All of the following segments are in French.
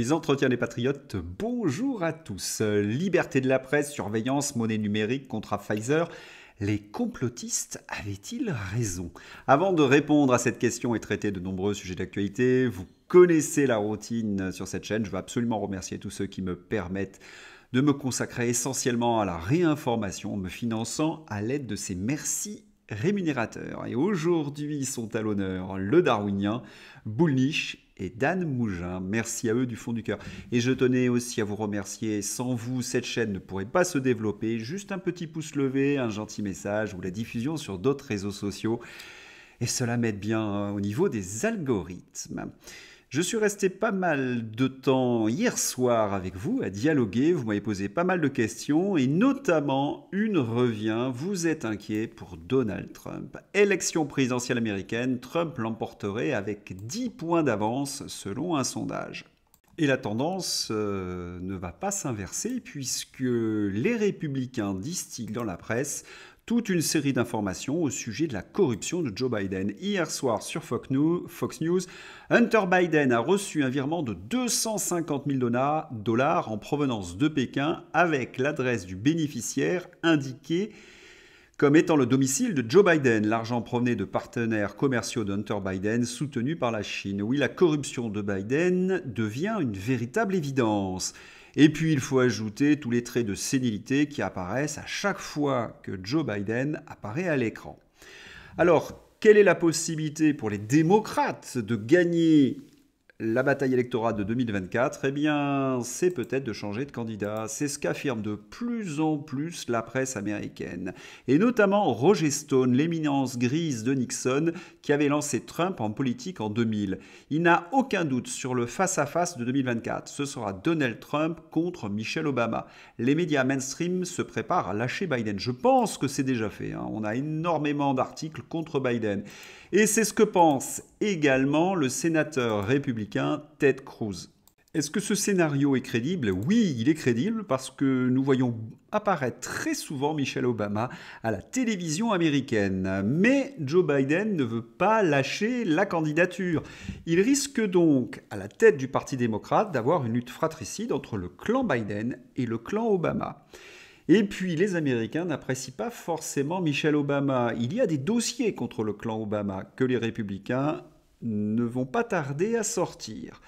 Les entretiens des patriotes, bonjour à tous. Liberté de la presse, surveillance, monnaie numérique, contrat Pfizer. Les complotistes avaient-ils raison? Avant de répondre à cette question et traiter de nombreux sujets d'actualité, vous connaissez la routine sur cette chaîne. Je veux absolument remercier tous ceux qui me permettent de me consacrer essentiellement à la réinformation, me finançant à l'aide de ces merci rémunérateurs. Et aujourd'hui sont à l'honneur le Darwinien, Boulnisch et Dan Mougin. Merci à eux du fond du cœur. Et je tenais aussi à vous remercier. Sans vous, cette chaîne ne pourrait pas se développer. Juste un petit pouce levé, un gentil message ou la diffusion sur d'autres réseaux sociaux. Et cela m'aide bien au niveau des algorithmes. Je suis resté pas mal de temps hier soir avec vous à dialoguer. Vous m'avez posé pas mal de questions et notamment une revient. Vous êtes inquiet pour Donald Trump. Élection présidentielle américaine, Trump l'emporterait avec 10 points d'avance selon un sondage. Et la tendance ne va pas s'inverser puisque les républicains distillent dans la presse toute une série d'informations au sujet de la corruption de Joe Biden. Hier soir sur Fox News, Hunter Biden a reçu un virement de 250 000 dollars en provenance de Pékin avec l'adresse du bénéficiaire indiquée comme étant le domicile de Joe Biden. L'argent provenait de partenaires commerciaux de Hunter Biden soutenus par la Chine. Oui, la corruption de Biden devient une véritable évidence. Et puis il faut ajouter tous les traits de sénilité qui apparaissent à chaque fois que Joe Biden apparaît à l'écran. Alors, quelle est la possibilité pour les démocrates de gagner la bataille électorale de 2024, eh bien, c'est peut-être de changer de candidat. C'est ce qu'affirme de plus en plus la presse américaine. Et notamment Roger Stone, l'éminence grise de Nixon, qui avait lancé Trump en politique en 2000. Il n'a aucun doute sur le face-à-face de 2024. Ce sera Donald Trump contre Michelle Obama. Les médias mainstream se préparent à lâcher Biden. Je pense que c'est déjà fait. On a énormément d'articles contre Biden. Et c'est ce que pense également le sénateur républicain Ted Cruz. Est-ce que ce scénario est crédible? Oui, il est crédible parce que nous voyons apparaître très souvent Michelle Obama à la télévision américaine. Mais Joe Biden ne veut pas lâcher la candidature. Il risque donc, à la tête du Parti démocrate, d'avoir une lutte fratricide entre le clan Biden et le clan Obama. Et puis, les Américains n'apprécient pas forcément Michelle Obama. Il y a des dossiers contre le clan Obama que les républicains ne vont pas tarder à sortir.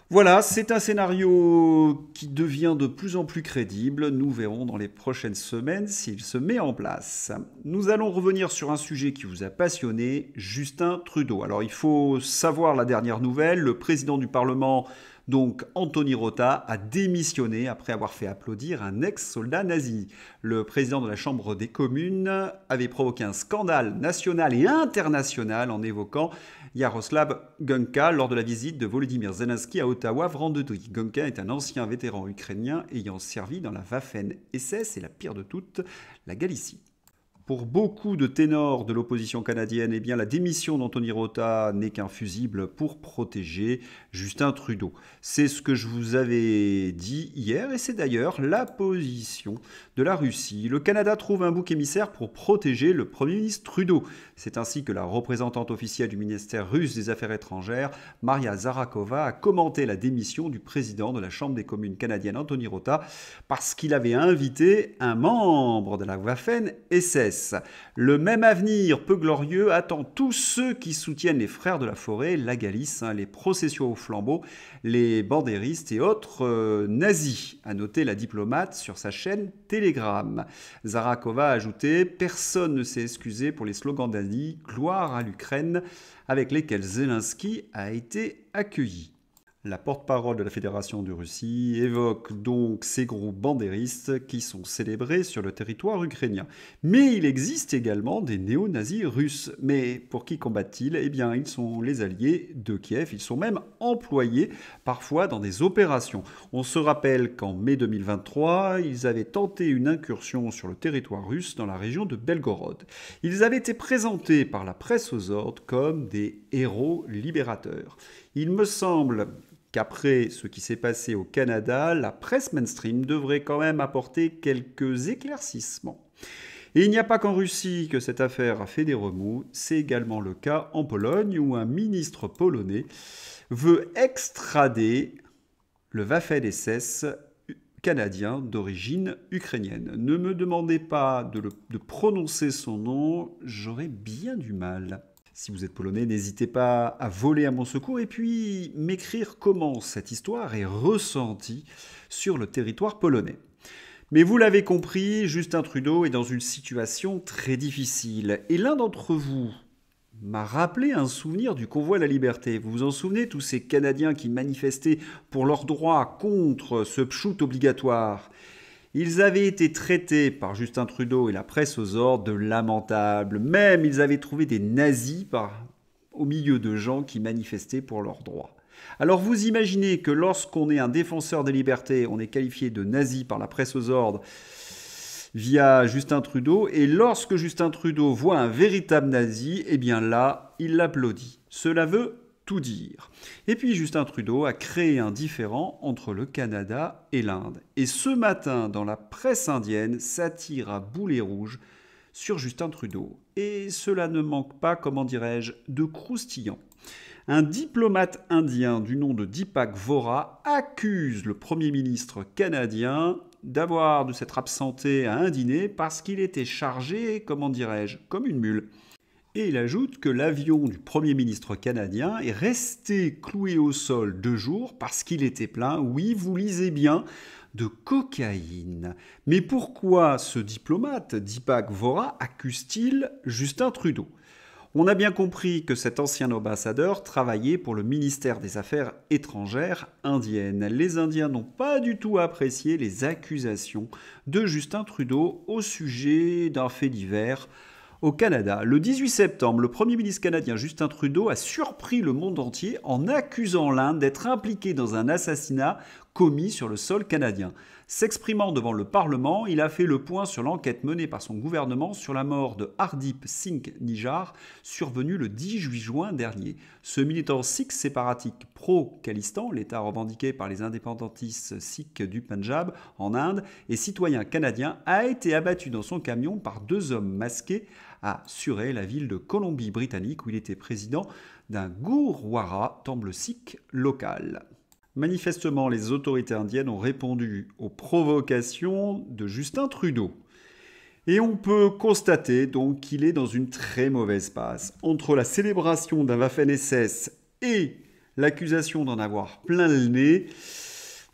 Voilà, c'est un scénario qui devient de plus en plus crédible. Nous verrons dans les prochaines semaines s'il se met en place. Nous allons revenir sur un sujet qui vous a passionné, Justin Trudeau. Alors, il faut savoir la dernière nouvelle. Le président du Parlement, donc Anthony Rota, a démissionné après avoir fait applaudir un ex-soldat nazi. Le président de la Chambre des communes avait provoqué un scandale national et international en évoquant Yaroslav Gunka lors de la visite de Volodymyr Zelensky à Ottawa vendredi. Gunka est un ancien vétéran ukrainien ayant servi dans la Waffen-SS et la pire de toutes, la Galicie. Pour beaucoup de ténors de l'opposition canadienne, eh bien, la démission d'Anthony Rota n'est qu'un fusible pour protéger Justin Trudeau. C'est ce que je vous avais dit hier et c'est d'ailleurs la position de la Russie. Le Canada trouve un bouc émissaire pour protéger le Premier ministre Trudeau. C'est ainsi que la représentante officielle du ministère russe des Affaires étrangères, Maria Zarakova, a commenté la démission du président de la Chambre des communes canadienne, Anthony Rota, parce qu'il avait invité un membre de la Waffen-SS. Le même avenir peu glorieux attend tous ceux qui soutiennent les frères de la forêt, la Galice, les processions au flambeau, les bandéristes et autres nazis, a noté la diplomate sur sa chaîne Telegram. Zarakova a ajouté « Personne ne s'est excusé pour les slogans nazis, gloire à l'Ukraine » avec lesquels Zelensky a été accueilli. La porte-parole de la Fédération de Russie évoque donc ces groupes bandéristes qui sont célébrés sur le territoire ukrainien. Mais il existe également des néo-nazis russes. Mais pour qui combattent-ils? Eh bien, ils sont les alliés de Kiev. Ils sont même employés parfois dans des opérations. On se rappelle qu'en mai 2023, ils avaient tenté une incursion sur le territoire russe dans la région de Belgorod. Ils avaient été présentés par la presse aux ordres comme des héros libérateurs. Il me semble qu'après ce qui s'est passé au Canada, la presse mainstream devrait quand même apporter quelques éclaircissements. Et il n'y a pas qu'en Russie que cette affaire a fait des remous, c'est également le cas en Pologne où un ministre polonais veut extrader le Waffen-SS canadien d'origine ukrainienne. Ne me demandez pas de prononcer son nom, j'aurais bien du mal. Si vous êtes polonais, n'hésitez pas à voler à mon secours et puis m'écrire comment cette histoire est ressentie sur le territoire polonais. Mais vous l'avez compris, Justin Trudeau est dans une situation très difficile. Et l'un d'entre vous m'a rappelé un souvenir du convoi à la liberté. Vous vous en souvenez, tous ces Canadiens qui manifestaient pour leurs droits contre ce pschout obligatoire. Ils avaient été traités par Justin Trudeau et la presse aux ordres de lamentables. Même ils avaient trouvé des nazis au milieu de gens qui manifestaient pour leurs droits. Alors vous imaginez que lorsqu'on est un défenseur des libertés, on est qualifié de nazi par la presse aux ordres via Justin Trudeau, et lorsque Justin Trudeau voit un véritable nazi, eh bien là, il l'applaudit. Cela veut tout dire. Et puis Justin Trudeau a créé un différend entre le Canada et l'Inde. Et ce matin, dans la presse indienne, ça tire à boulet rouge sur Justin Trudeau. Et cela ne manque pas, comment dirais-je, de croustillant. Un diplomate indien du nom de Deepak Vora accuse le Premier ministre canadien de s'être absenté à un dîner parce qu'il était chargé, comment dirais-je, comme une mule. Et il ajoute que l'avion du Premier ministre canadien est resté cloué au sol 2 jours parce qu'il était plein, oui, vous lisez bien, de cocaïne. Mais pourquoi ce diplomate, Deepak Vora, accuse-t-il Justin Trudeau ? On a bien compris que cet ancien ambassadeur travaillait pour le ministère des Affaires étrangères indiennes. Les Indiens n'ont pas du tout apprécié les accusations de Justin Trudeau au sujet d'un fait divers au Canada. Le 18 septembre, le Premier ministre canadien Justin Trudeau a surpris le monde entier en accusant l'Inde d'être impliquée dans un assassinat commis sur le sol canadien. S'exprimant devant le Parlement, il a fait le point sur l'enquête menée par son gouvernement sur la mort de Hardeep Singh Nijjar, survenue le 18 juin dernier. Ce militant sikh séparatiste pro-Khalistan, l'État revendiqué par les indépendantistes sikhs du Punjab en Inde, et citoyen canadien, a été abattu dans son camion par 2 hommes masqués à Surrey, la ville de Colombie-Britannique, où il était président d'un Gurdwara, temple sikh local. Manifestement, les autorités indiennes ont répondu aux provocations de Justin Trudeau. Et on peut constater donc qu'il est dans une très mauvaise passe. Entre la célébration d'un Waffen-SS et l'accusation d'en avoir plein le nez,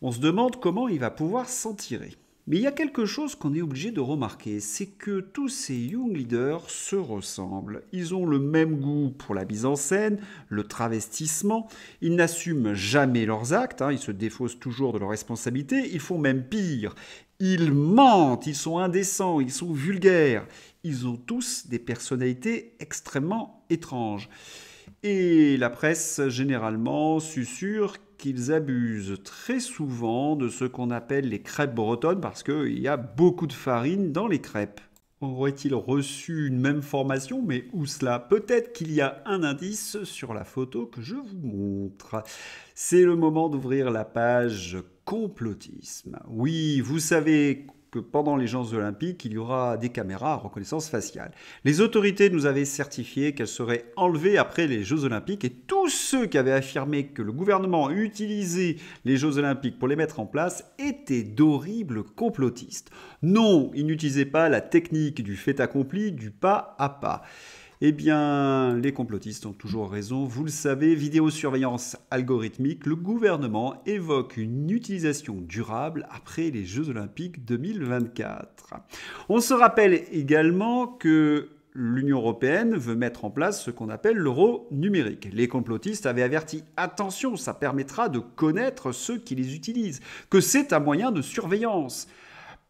on se demande comment il va pouvoir s'en tirer. Mais il y a quelque chose qu'on est obligé de remarquer, c'est que tous ces young leaders se ressemblent. Ils ont le même goût pour la mise en scène, le travestissement, ils n'assument jamais leurs actes, ils se défaussent toujours de leurs responsabilités, ils font même pire. Ils mentent, ils sont indécents, ils sont vulgaires. Ils ont tous des personnalités extrêmement étranges. Et la presse, généralement, susurre qu'ils abusent très souvent de ce qu'on appelle les crêpes bretonnes parce qu'il y a beaucoup de farine dans les crêpes. Aurait-il reçu une même formation? Mais où cela? Peut-être qu'il y a un indice sur la photo que je vous montre. C'est le moment d'ouvrir la page complotisme. Oui, vous savez que pendant les Jeux Olympiques, il y aura des caméras à reconnaissance faciale. Les autorités nous avaient certifié qu'elles seraient enlevées après les Jeux Olympiques et tous ceux qui avaient affirmé que le gouvernement utilisait les Jeux Olympiques pour les mettre en place étaient d'horribles complotistes. Non, ils n'utilisaient pas la technique du fait accompli, du pas à pas. Eh bien, les complotistes ont toujours raison. Vous le savez, vidéosurveillance algorithmique, le gouvernement évoque une utilisation durable après les Jeux Olympiques 2024. On se rappelle également que l'Union européenne veut mettre en place ce qu'on appelle l'euro numérique. Les complotistes avaient averti « Attention, ça permettra de connaître ceux qui les utilisent, que c'est un moyen de surveillance ».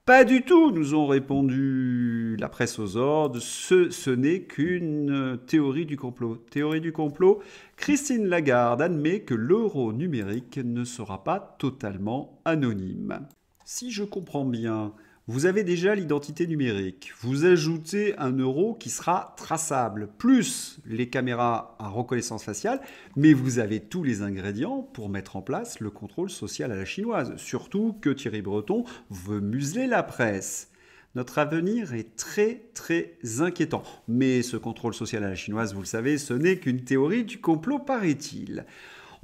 Pas du tout, nous ont répondu la presse aux ordres. Ce n'est qu'une théorie du complot. Théorie du complot, Christine Lagarde admet que l'euro numérique ne sera pas totalement anonyme. Si je comprends bien, vous avez déjà l'identité numérique. Vous ajoutez un euro qui sera traçable, plus les caméras à reconnaissance faciale, mais vous avez tous les ingrédients pour mettre en place le contrôle social à la chinoise. Surtout que Thierry Breton veut museler la presse. Notre avenir est très très inquiétant. Mais ce contrôle social à la chinoise, vous le savez, ce n'est qu'une théorie du complot, paraît-il.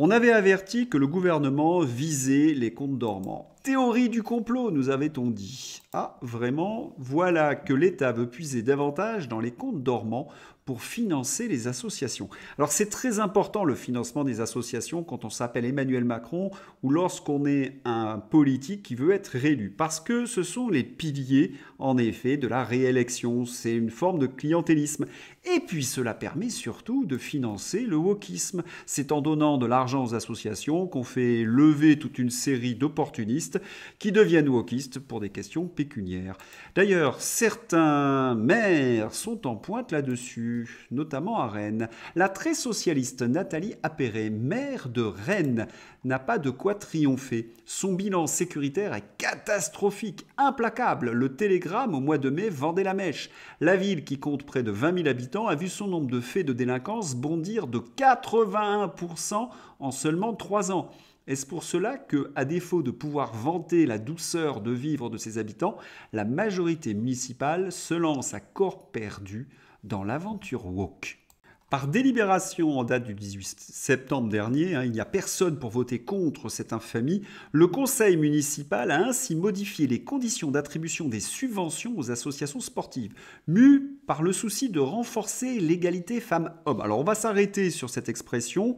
On avait averti que le gouvernement visait les comptes dormants. Théorie du complot, nous avait-on dit. Ah, vraiment, voilà que l'État veut puiser davantage dans les comptes dormants pour financer les associations. Alors c'est très important le financement des associations quand on s'appelle Emmanuel Macron ou lorsqu'on est un politique qui veut être réélu, parce que ce sont les piliers en effet de la réélection, c'est une forme de clientélisme. Et puis cela permet surtout de financer le wokisme. C'est en donnant de l'argent aux associations qu'on fait lever toute une série d'opportunistes qui deviennent wokistes pour des questions pécuniaires. D'ailleurs, certains maires sont en pointe là-dessus, notamment à Rennes. La très socialiste Nathalie Appéré, maire de Rennes, n'a pas de quoi triompher. Son bilan sécuritaire est catastrophique, implacable. Le Télégramme, au mois de mai, vendait la mèche. La ville, qui compte près de 20 000 habitants, a vu son nombre de faits de délinquance bondir de 81% en seulement 3 ans. Est-ce pour cela que, à défaut de pouvoir vanter la douceur de vivre de ses habitants, la majorité municipale se lance à corps perdu dans l'aventure woke ? Par délibération en date du 18 septembre dernier, il n'y a personne pour voter contre cette infamie, le conseil municipal a ainsi modifié les conditions d'attribution des subventions aux associations sportives, mues par le souci de renforcer l'égalité femmes-hommes. Alors on va s'arrêter sur cette expression.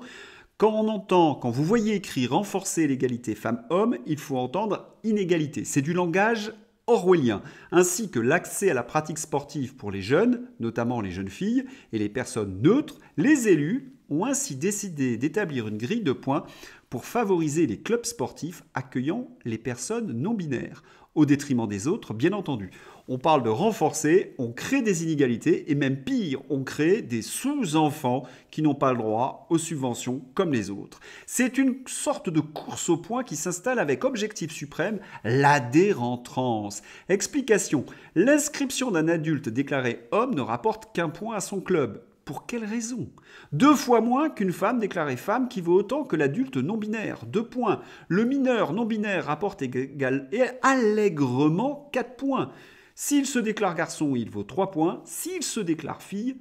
Quand vous voyez écrit renforcer l'égalité femmes-hommes, il faut entendre inégalité. C'est du langage orwellien, ainsi que l'accès à la pratique sportive pour les jeunes, notamment les jeunes filles et les personnes neutres. Les élus ont ainsi décidé d'établir une grille de points pour favoriser les clubs sportifs accueillant les personnes non binaires, au détriment des autres, bien entendu. On parle de renforcer, on crée des inégalités et même pire, on crée des sous-enfants qui n'ont pas le droit aux subventions comme les autres. C'est une sorte de course au point qui s'installe avec objectif suprême, la dérentrance. Explication, l'inscription d'un adulte déclaré homme ne rapporte qu'un point à son club. Pour quelle raison ? 2 fois moins qu'une femme déclarée femme qui vaut autant que l'adulte non-binaire. 2 points. Le mineur non-binaire rapporte allègrement 4 points. S'il se déclare garçon, il vaut 3 points. S'il se déclare fille,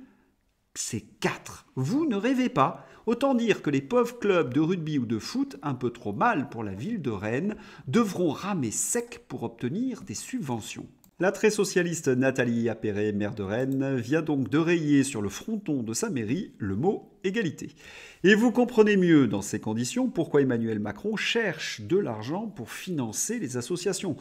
c'est 4. Vous ne rêvez pas. Autant dire que les pauvres clubs de rugby ou de foot, un peu trop mal pour la ville de Rennes, devront ramer sec pour obtenir des subventions. La très socialiste Nathalie Appéré, maire de Rennes, vient donc de rayer sur le fronton de sa mairie le mot « égalité ». Et vous comprenez mieux dans ces conditions pourquoi Emmanuel Macron cherche de l'argent pour financer les associations.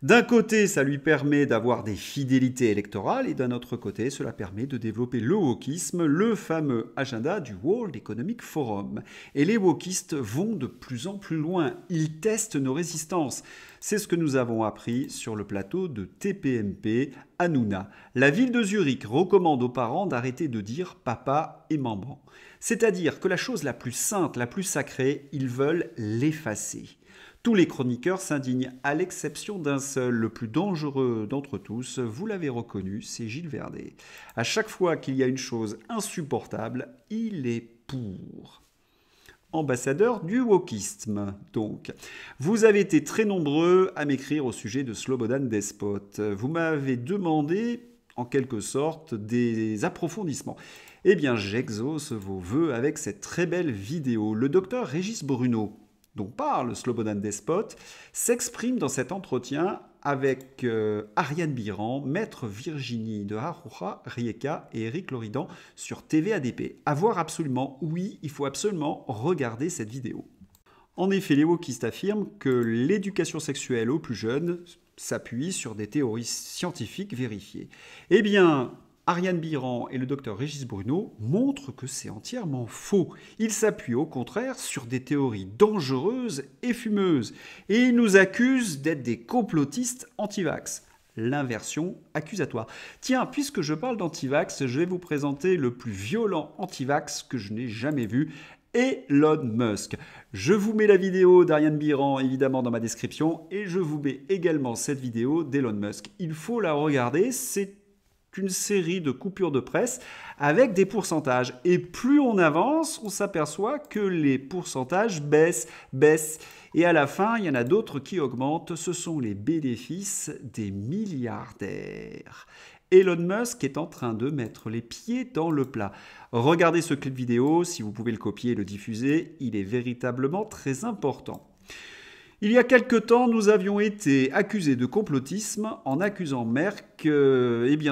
D'un côté, ça lui permet d'avoir des fidélités électorales et d'un autre côté, cela permet de développer le wokisme, le fameux agenda du World Economic Forum. Et les wokistes vont de plus en plus loin. Ils testent nos résistances. C'est ce que nous avons appris sur le plateau de TPMP à Nouna. La ville de Zurich recommande aux parents d'arrêter de dire papa et maman. C'est-à-dire que la chose la plus sainte, la plus sacrée, ils veulent l'effacer. Tous les chroniqueurs s'indignent, à l'exception d'un seul, le plus dangereux d'entre tous, vous l'avez reconnu, c'est Gilles Verdet. À chaque fois qu'il y a une chose insupportable, il est pour. Ambassadeur du wokisme, donc. Vous avez été très nombreux à m'écrire au sujet de Slobodan Despot. Vous m'avez demandé, en quelque sorte, des approfondissements. Eh bien, j'exauce vos vœux avec cette très belle vidéo. Le docteur Régis Bruno, dont parle Slobodan Despot, s'exprime dans cet entretien avec Ariane Biran, maître Virginie de Haroura Rijeka et Éric Loridan sur TV-ADP. À voir absolument, oui, il faut absolument regarder cette vidéo. En effet, les wokistes affirment que l'éducation sexuelle aux plus jeunes s'appuie sur des théories scientifiques vérifiées. Eh bien, Ariane Biran et le docteur Régis Bruno montrent que c'est entièrement faux. Ils s'appuient au contraire sur des théories dangereuses et fumeuses. Et ils nous accusent d'être des complotistes anti-vax. L'inversion accusatoire. Tiens, puisque je parle d'anti-vax, je vais vous présenter le plus violent anti-vax que je n'ai jamais vu, Elon Musk. Je vous mets la vidéo d'Ariane Biran évidemment dans ma description et je vous mets également cette vidéo d'Elon Musk. Il faut la regarder, c'est une série de coupures de presse avec des pourcentages. Et plus on avance, on s'aperçoit que les pourcentages baissent. Et à la fin, il y en a d'autres qui augmentent. Ce sont les bénéfices des milliardaires. Elon Musk est en train de mettre les pieds dans le plat. Regardez ce clip vidéo, si vous pouvez le copier et le diffuser, il est véritablement très important. Il y a quelque temps, nous avions été accusés de complotisme en accusant Merck,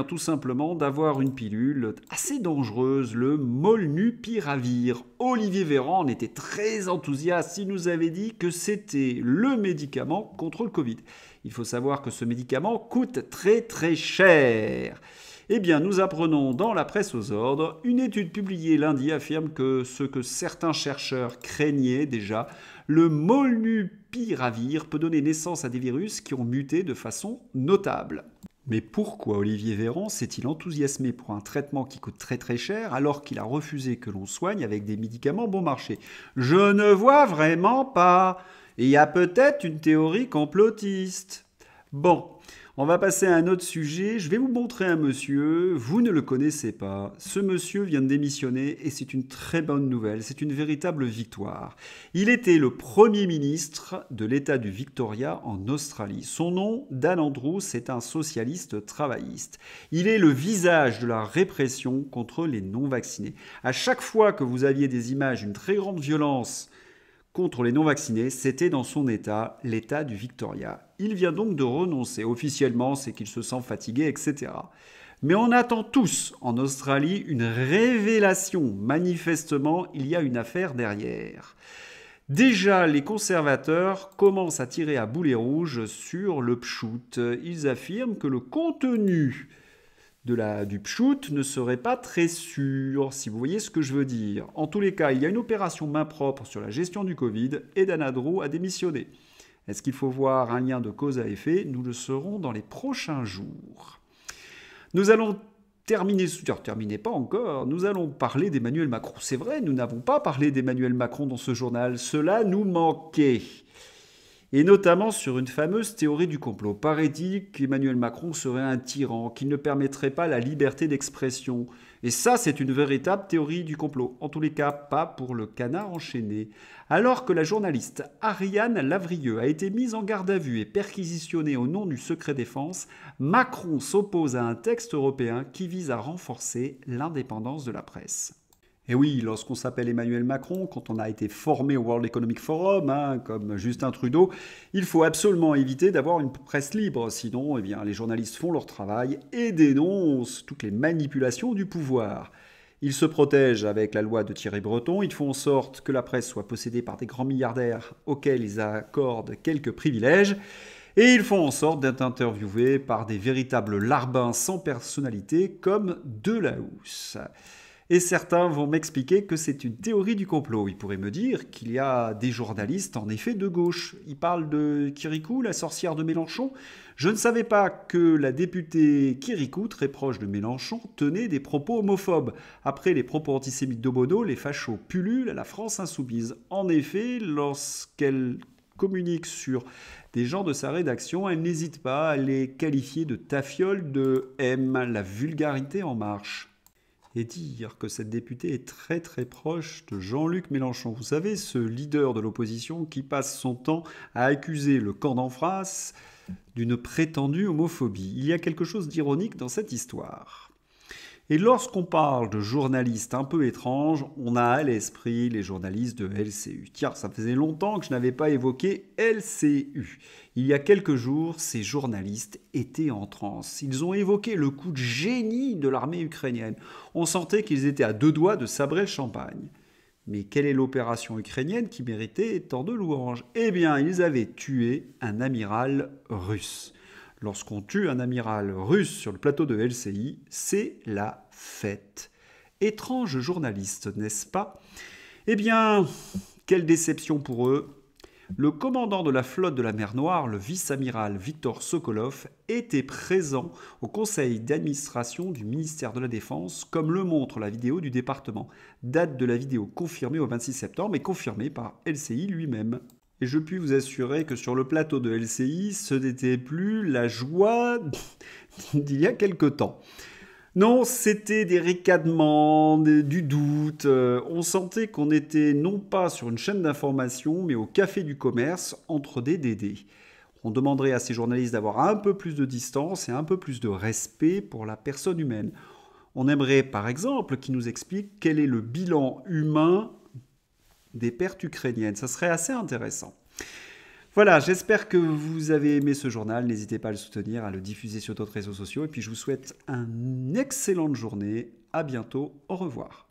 tout simplement d'avoir une pilule assez dangereuse, le Molnupiravir. Olivier Véran en était très enthousiaste. Il nous avait dit que c'était le médicament contre le Covid. Il faut savoir que ce médicament coûte très très cher. Eh bien, nous apprenons dans la presse aux ordres, une étude publiée lundi affirme que ce que certains chercheurs craignaient déjà, le Molnupiravir peut donner naissance à des virus qui ont muté de façon notable. Mais pourquoi Olivier Véran s'est-il enthousiasmé pour un traitement qui coûte très très cher alors qu'il a refusé que l'on soigne avec des médicaments bon marché? Je ne vois vraiment pas. Il y a peut-être une théorie complotiste. Bon, on va passer à un autre sujet. Je vais vous montrer un monsieur, vous ne le connaissez pas. Ce monsieur vient de démissionner et c'est une très bonne nouvelle, c'est une véritable victoire. Il était le Premier ministre de l'État du Victoria en Australie. Son nom, Dan Andrews, c'est un socialiste travailliste. Il est le visage de la répression contre les non-vaccinés. À chaque fois que vous aviez des images d'une très grande violence contre les non-vaccinés, c'était dans son État, l'État du Victoria. Il vient donc de renoncer. Officiellement, c'est qu'il se sent fatigué, etc. Mais on attend tous, en Australie, une révélation. Manifestement, il y a une affaire derrière. Déjà, les conservateurs commencent à tirer à boulet rouge sur le pchout. Ils affirment que le contenu du pchout ne serait pas très sûr, si vous voyez ce que je veux dire. En tous les cas, il y a une opération main propre sur la gestion du Covid et Dan Andrews a démissionné. Est-ce qu'il faut voir un lien de cause à effet? Nous le saurons dans les prochains jours. Nous allons terminer pas encore, nous allons parler d'Emmanuel Macron. C'est vrai, nous n'avons pas parlé d'Emmanuel Macron dans ce journal, cela nous manquait. Et notamment sur une fameuse théorie du complot. Paraît-il qu'Emmanuel Macron serait un tyran, qu'il ne permettrait pas la liberté d'expression. Et ça, c'est une véritable théorie du complot. En tous les cas, pas pour le canard enchaîné. Alors que la journaliste Ariane Lavrieux a été mise en garde à vue et perquisitionnée au nom du secret défense, Macron s'oppose à un texte européen qui vise à renforcer l'indépendance de la presse. Et oui, lorsqu'on s'appelle Emmanuel Macron, quand on a été formé au World Economic Forum, comme Justin Trudeau, il faut absolument éviter d'avoir une presse libre. Sinon, les journalistes font leur travail et dénoncent toutes les manipulations du pouvoir. Ils se protègent avec la loi de Thierry Breton, ils font en sorte que la presse soit possédée par des grands milliardaires auxquels ils accordent quelques privilèges, et ils font en sorte d'être interviewés par des véritables larbins sans personnalité comme Delahousse. Et certains vont m'expliquer que c'est une théorie du complot. Ils pourraient me dire qu'il y a des journalistes en effet de gauche. Ils parlent de Kirikou, la sorcière de Mélenchon. Je ne savais pas que la députée Kirikou, très proche de Mélenchon, tenait des propos homophobes. Après les propos antisémites d'Obono, les fachos pullulent à la France insoumise. En effet, lorsqu'elle communique sur des gens de sa rédaction, elle n'hésite pas à les qualifier de tafioles de M, la vulgarité en marche. Et dire que cette députée est très très proche de Jean-Luc Mélenchon. Vous savez, ce leader de l'opposition qui passe son temps à accuser le camp d'en face d'une prétendue homophobie. Il y a quelque chose d'ironique dans cette histoire. Et lorsqu'on parle de journalistes un peu étranges, on a à l'esprit les journalistes de LCU. Tiens, ça faisait longtemps que je n'avais pas évoqué LCU. Il y a quelques jours, ces journalistes étaient en transe. Ils ont évoqué le coup de génie de l'armée ukrainienne. On sentait qu'ils étaient à deux doigts de sabrer le champagne. Mais quelle est l'opération ukrainienne qui méritait tant de louanges? Eh bien, ils avaient tué un amiral russe. Lorsqu'on tue un amiral russe sur le plateau de LCI, c'est la fête. Étrange journaliste, n'est-ce pas? Eh bien, quelle déception pour eux. Le commandant de la flotte de la mer Noire, le vice-amiral Viktor Sokolov, était présent au conseil d'administration du ministère de la Défense, comme le montre la vidéo du département. Date de la vidéo confirmée au 26 septembre et confirmée par LCI lui-même. Et je puis vous assurer que sur le plateau de LCI, ce n'était plus la joie d'il y a quelque temps. Non, c'était des ricanements, du doute. On sentait qu'on était non pas sur une chaîne d'information, mais au café du commerce entre des dédés. On demanderait à ces journalistes d'avoir un peu plus de distance et un peu plus de respect pour la personne humaine. On aimerait par exemple qu'ils nous expliquent quel est le bilan humain des pertes ukrainiennes. Ça serait assez intéressant. Voilà, j'espère que vous avez aimé ce journal. N'hésitez pas à le soutenir, à le diffuser sur d'autres réseaux sociaux. Et puis je vous souhaite une excellente journée. À bientôt. Au revoir.